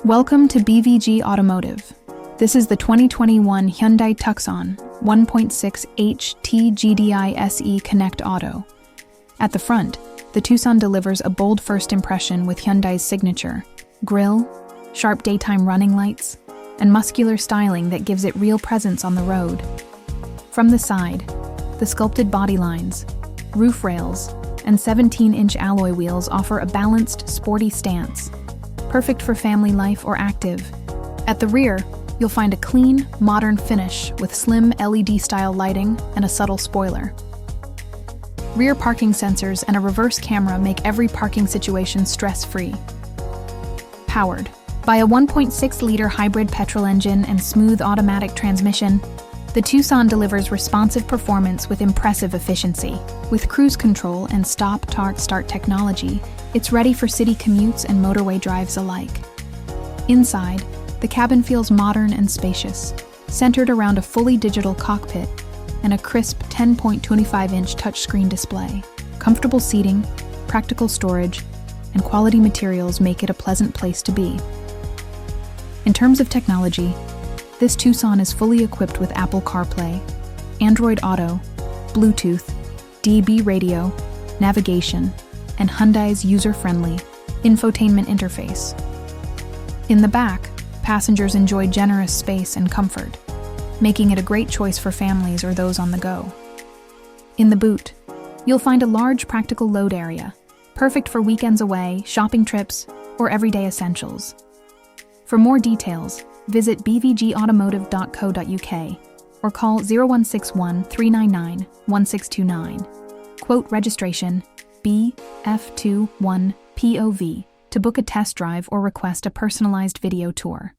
Welcome to BVG Automotive. This is the 2021 Hyundai TUCSON 1.6H T-GDi SE Connect Auto. At the front, the Tucson delivers a bold first impression with Hyundai's signature grille, sharp daytime running lights, and muscular styling that gives it real presence on the road. From the side, the sculpted body lines, roof rails, and 17-inch alloy wheels offer a balanced, sporty stance, perfect for family life or active. At the rear, you'll find a clean, modern finish with slim LED-style lighting and a subtle spoiler. Rear parking sensors and a reverse camera make every parking situation stress-free. Powered by a 1.6-liter hybrid petrol engine and smooth automatic transmission, the Tucson delivers responsive performance with impressive efficiency. With cruise control and stop-start technology, it's ready for city commutes and motorway drives alike. Inside, the cabin feels modern and spacious, centered around a fully digital cockpit and a crisp 10.25-inch touchscreen display. Comfortable seating, practical storage, and quality materials make it a pleasant place to be. In terms of technology, this Tucson is fully equipped with Apple CarPlay, Android Auto, Bluetooth, DB radio, navigation, and Hyundai's user-friendly infotainment interface. In the back, passengers enjoy generous space and comfort, making it a great choice for families or those on the go. In the boot, you'll find a large practical load area, perfect for weekends away, shopping trips, or everyday essentials. For more details, visit bvgautomotive.co.uk or call 0161 399 1629. Quote registration BF21POV to book a test drive or request a personalized video tour.